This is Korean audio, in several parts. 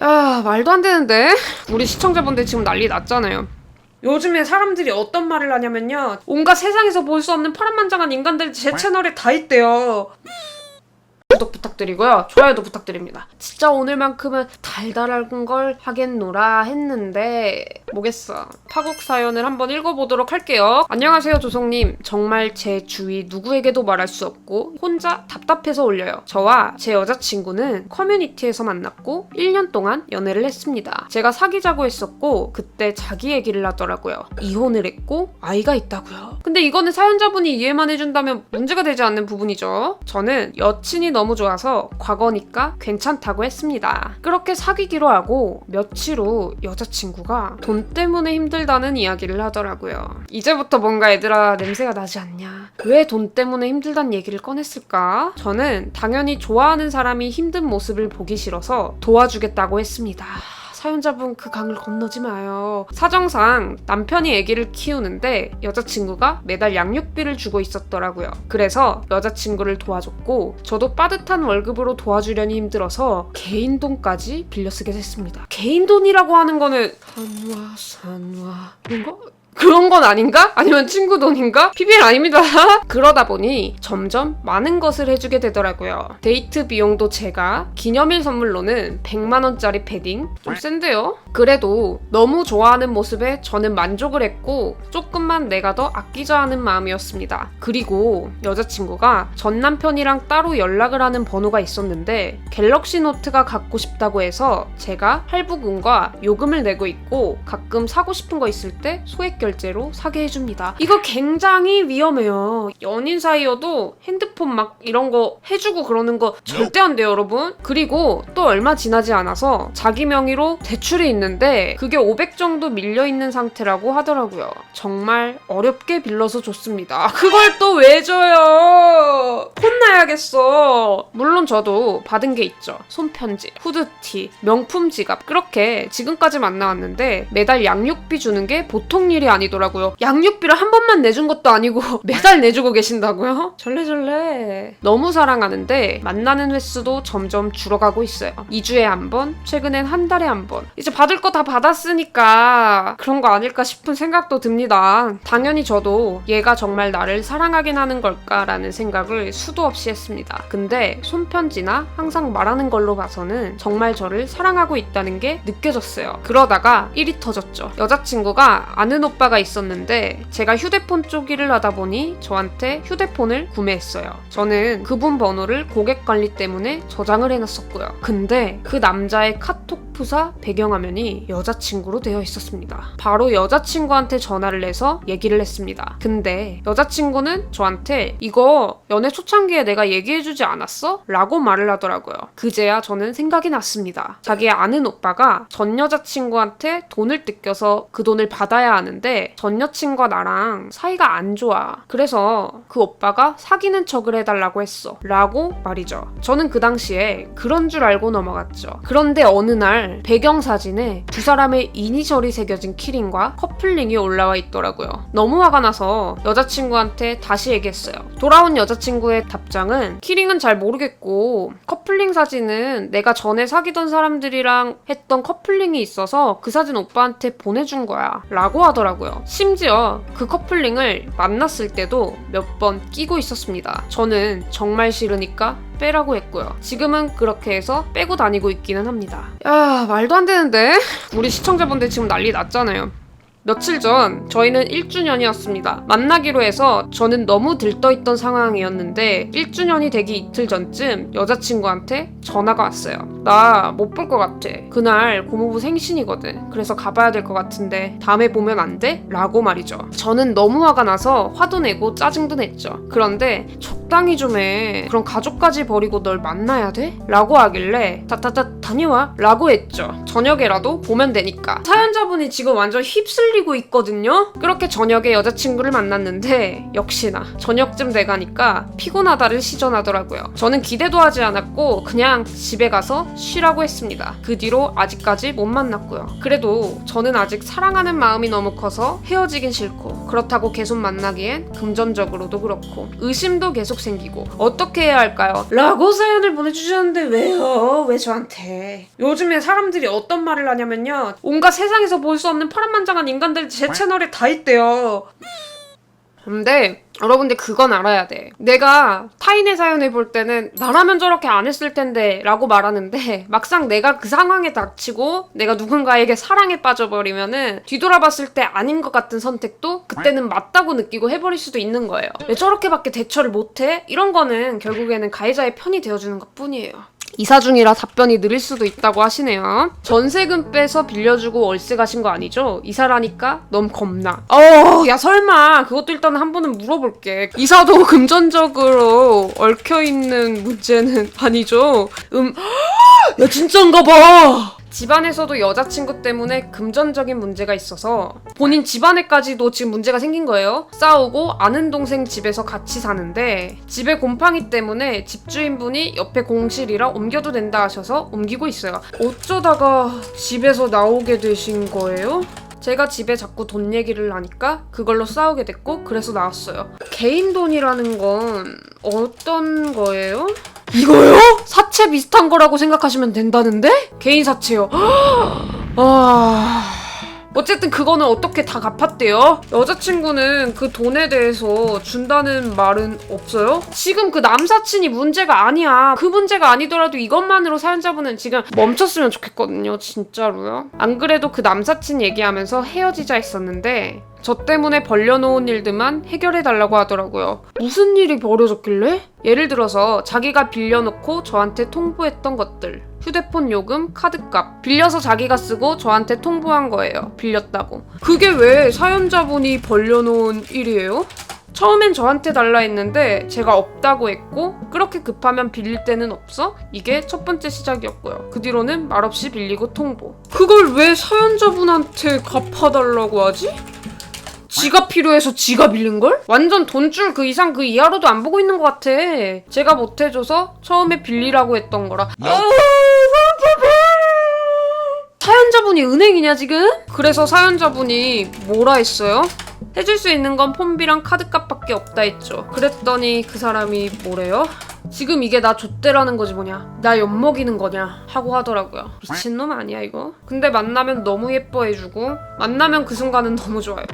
야, 말도 안 되는데? 우리 시청자분들 지금 난리 났잖아요. 요즘에 사람들이 어떤 말을 하냐면요. 온갖 세상에서 볼 수 없는 파란만장한 인간들이 제 채널에 다 있대요. 구독 부탁드리고요. 좋아요도 부탁드립니다. 진짜 오늘만큼은 달달한 걸 하겠노라 했는데 뭐겠어. 파국 사연을 한번 읽어보도록 할게요. 안녕하세요 조성님. 정말 제 주위 누구에게도 말할 수 없고 혼자 답답해서 올려요. 저와 제 여자친구는 커뮤니티에서 만났고 1년 동안 연애를 했습니다. 제가 사귀자고 했었고 그때 자기 얘기를 하더라고요. 이혼을 했고 아이가 있다고요. 근데 이거는 사연자분이 이해만 해준다면 문제가 되지 않는 부분이죠. 저는 여친이 너무 좋아서 과거니까 괜찮다고 했습니다. 그렇게 사귀기로 하고 며칠 후 여자친구가 돈 때문에 힘들다는 이야기를 하더라고요. 이제부터 뭔가 얘들아 냄새가 나지 않냐? 왜 돈 때문에 힘들다는 얘기를 꺼냈을까? 저는 당연히 좋아하는 사람이 힘든 모습을 보기 싫어서 도와주겠다고 했습니다. 사연자분 그 강을 건너지 마요. 사정상 남편이 아기를 키우는데 여자친구가 매달 양육비를 주고 있었더라고요. 그래서 여자친구를 도와줬고 저도 빠듯한 월급으로 도와주려니 힘들어서 개인 돈까지 빌려 쓰게 됐습니다. 개인 돈이라고 하는 거는 산화 이런 거? 그런 건 아닌가? 아니면 친구 돈인가? PBL 아닙니다. 그러다 보니 점점 많은 것을 해주게 되더라고요. 데이트 비용도 제가, 기념일 선물로는 100만 원짜리 패딩? 좀 센데요? 그래도 너무 좋아하는 모습에 저는 만족을 했고 조금만 내가 더 아끼자 하는 마음이었습니다. 그리고 여자친구가 전 남편이랑 따로 연락을 하는 번호가 있었는데 갤럭시 노트가 갖고 싶다고 해서 제가 할부금과 요금을 내고 있고 가끔 사고 싶은 거 있을 때 소액 결제로 사게 해줍니다. 이거 굉장히 위험해요. 연인 사이여도 핸드폰 막 이런 거 해주고 그러는 거 절대 안 돼요, 여러분. 그리고 또 얼마 지나지 않아서 자기 명의로 대출이 있는데 그게 500 정도 밀려있는 상태라고 하더라고요. 정말 어렵게 빌려서 줬습니다. 그걸 또 왜 줘요? 혼나야겠어. 물론 저도 받은 게 있죠. 손편지, 후드티, 명품 지갑. 그렇게 지금까지 만나왔는데 매달 양육비 주는 게 보통 일이 아니더라고요. 양육비를 한 번만 내준 것도 아니고 매달 내주고 계신다고요? 절레절레. 너무 사랑하는데 만나는 횟수도 점점 줄어가고 있어요. 2주에 한 번, 최근엔 한 달에 한 번. 이제 받을 거 다 받았으니까 그런 거 아닐까 싶은 생각도 듭니다. 당연히 저도 얘가 정말 나를 사랑하긴 하는 걸까라는 생각을 수도 없이 했습니다. 근데 손편지나 항상 말하는 걸로 봐서는 정말 저를 사랑하고 있다는 게 느껴졌어요. 그러다가 일이 터졌죠. 여자친구가 아는 오빠가 있었는데 제가 휴대폰 쪼기를 하다 보니 저한테 휴대폰을 구매했어요. 저는 그분 번호를 고객 관리 때문에 저장을 해놨었고요. 근데 그 남자의 카톡 프사 배경화면이 여자친구로 되어 있었습니다. 바로 여자친구한테 전화를 해서 얘기를 했습니다. 근데 여자친구는 저한테 이거 연애 초창기에 내가 얘기해주지 않았어? 라고 말을 하더라고요. 그제야 저는 생각이 났습니다. 자기 아는 오빠가 전 여자친구한테 돈을 뜯겨서 그 돈을 받아야 하는데 전 여친과 나랑 사이가 안 좋아. 그래서 그 오빠가 사귀는 척을 해달라고 했어. 라고 말이죠. 저는 그 당시에 그런 줄 알고 넘어갔죠. 그런데 어느 날 배경사진에 두 사람의 이니셜이 새겨진 키링과 커플링이 올라와 있더라고요. 너무 화가 나서 여자친구한테 다시 얘기했어요. 돌아온 여자친구의 답장은 키링은 잘 모르겠고 커플링 사진은 내가 전에 사귀던 사람들이랑 했던 커플링이 있어서 그 사진 오빠한테 보내준 거야 라고 하더라고요. 심지어 그 커플링을 만났을 때도 몇 번 끼고 있었습니다. 저는 정말 싫으니까 빼라고 했고요. 지금은 그렇게 해서 빼고 다니고 있기는 합니다. 야, 말도 안 되는데? 우리 시청자분들 지금 난리 났잖아요. 며칠 전 저희는 1주년이었습니다. 만나기로 해서 저는 너무 들떠있던 상황이었는데 1주년이 되기 이틀 전쯤 여자친구한테 전화가 왔어요. 나 못 볼 것 같아. 그날 고모부 생신이거든. 그래서 가봐야 될 것 같은데 다음에 보면 안 돼? 라고 말이죠. 저는 너무 화가 나서 화도 내고 짜증도 냈죠. 그런데 적당히 좀 해. 그럼 가족까지 버리고 널 만나야 돼? 라고 하길래 다녀와 라고 했죠. 저녁에라도 보면 되니까. 사연자분이 지금 완전 휩쓸려 휘둘리고 있거든요. 그렇게 저녁에 여자친구를 만났는데 역시나 저녁쯤 돼가니까 피곤하다를 시전하더라고요. 저는 기대도 하지 않았고 그냥 집에 가서 쉬라고 했습니다. 그 뒤로 아직까지 못 만났고요. 그래도 저는 아직 사랑하는 마음이 너무 커서 헤어지긴 싫고 그렇다고 계속 만나기엔 금전적으로도 그렇고 의심도 계속 생기고 어떻게 해야 할까요? 라고 사연을 보내주셨는데 왜요? 왜 저한테? 요즘에 사람들이 어떤 말을 하냐면요. 온갖 세상에서 볼 수 없는 파란만장한 인간들이 제 채널에 다 있대요. 근데 여러분들 그건 알아야 돼. 내가 타인의 사연을 볼 때는 나라면 저렇게 안 했을 텐데 라고 말하는데 막상 내가 그 상황에 닥치고 내가 누군가에게 사랑에 빠져버리면은 뒤돌아봤을 때 아닌 것 같은 선택도 그때는 맞다고 느끼고 해버릴 수도 있는 거예요. 왜 저렇게밖에 대처를 못해? 이런 거는 결국에는 가해자의 편이 되어주는 것 뿐이에요. 이사 중이라 답변이 느릴 수도 있다고 하시네요. 전세금 빼서 빌려주고 월세 가신 거 아니죠? 이사라니까 너무 겁나. 야 설마 그것도 일단 한 번은 물어볼게. 이사도 금전적으로 얽혀있는 문제는 아니죠? 야 진짠가 봐. 집안에서도 여자친구 때문에 금전적인 문제가 있어서 본인 집안에까지도 지금 문제가 생긴 거예요. 싸우고 아는 동생 집에서 같이 사는데 집에 곰팡이 때문에 집주인분이 옆에 공실이라 옮겨도 된다 하셔서 옮기고 있어요. 어쩌다가 집에서 나오게 되신 거예요? 제가 집에 자꾸 돈 얘기를 하니까 그걸로 싸우게 됐고 그래서 나왔어요. 개인 돈이라는 건 어떤 거예요? 이거요? 사채 비슷한 거라고 생각하시면 된다는데? 개인 사채요. 어쨌든 그거는 어떻게 다 갚았대요? 여자친구는 그 돈에 대해서 준다는 말은 없어요? 지금 그 남사친이 문제가 아니야. 그 문제가 아니더라도 이것만으로 사연자분은 지금 멈췄으면 좋겠거든요. 진짜로요. 안 그래도 그 남사친 얘기하면서 헤어지자 했었는데 저 때문에 벌려놓은 일들만 해결해달라고 하더라고요. 무슨 일이 벌어졌길래? 예를 들어서 자기가 빌려놓고 저한테 통보했던 것들. 휴대폰 요금, 카드값 빌려서 자기가 쓰고 저한테 통보한 거예요. 빌렸다고. 그게 왜 사연자분이 벌려놓은 일이에요? 처음엔 저한테 달라 했는데 제가 없다고 했고 그렇게 급하면 빌릴 때는 없어? 이게 첫 번째 시작이었고요. 그 뒤로는 말없이 빌리고 통보. 그걸 왜 사연자분한테 갚아달라고 하지? 지가 필요해서 지가 빌린걸? 완전 돈줄 그 이상 그 이하로도 안 보고 있는 것 같아. 제가 못해줘서 처음에 빌리라고 했던 거라. 사연자분이 은행이냐 지금? 그래서 사연자분이 뭐라 했어요? 해줄 수 있는 건 폰비랑 카드값밖에 없다 했죠. 그랬더니 그 사람이 뭐래요? 지금 이게 나 좆대라는 거지 뭐냐, 나 엿먹이는 거냐 하고 하더라고요. 미친놈 아니야 이거? 근데 만나면 너무 예뻐해주고 만나면 그 순간은 너무 좋아요.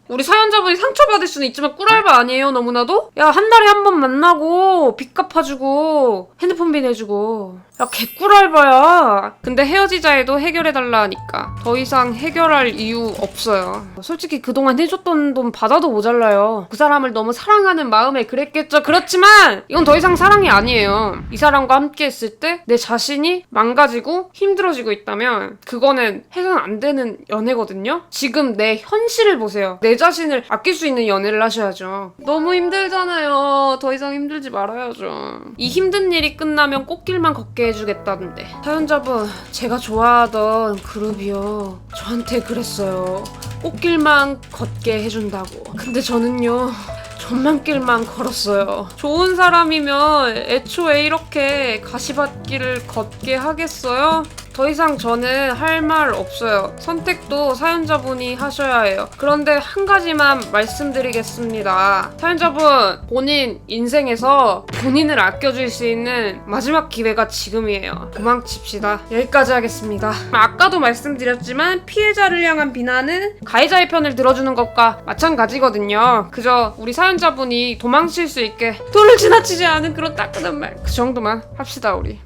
우리 사연자분이 상처받을 수는 있지만 꿀알바 아니에요 너무나도? 야 한 달에 한 번 만나고 빚 갚아주고 핸드폰비 내주고 야 개꿀알바야. 근데 헤어지자 해도 해결해달라 하니까 더 이상 해결할 이유 없어요. 솔직히 그동안 해줬던 돈 받아도 모자라요. 그 사람을 너무 사랑하는 마음에 그랬겠죠. 그렇지만 이건 더 이상 사랑이 아니에요. 이 사람과 함께 했을 때 내 자신이 망가지고 힘들어지고 있다면 그거는 해서는 안 되는 연애거든요. 지금 내 현실을 보세요. 내 자신을 아낄 수 있는 연애를 하셔야죠. 너무 힘들잖아요. 더 이상 힘들지 말아야죠. 이 힘든 일이 끝나면 꽃길만 걷게 해주겠다는데 사연자분, 제가 좋아하던 그룹이요 저한테 그랬어요. 꽃길만 걷게 해준다고. 근데 저는요 전망길만 걸었어요. 좋은 사람이면 애초에 이렇게 가시밭길을 걷게 하겠어요? 더 이상 저는 할 말 없어요. 선택도 사연자분이 하셔야 해요. 그런데 한 가지만 말씀드리겠습니다. 사연자분, 본인 인생에서 본인을 아껴줄 수 있는 마지막 기회가 지금이에요. 도망칩시다. 여기까지 하겠습니다. 아까도 말씀드렸지만 피해자를 향한 비난은 가해자의 편을 들어주는 것과 마찬가지거든요. 그저 우리 사연자분이 도망칠 수 있게 도를 지나치지 않은 그런 따끈한 말, 그 정도만 합시다 우리.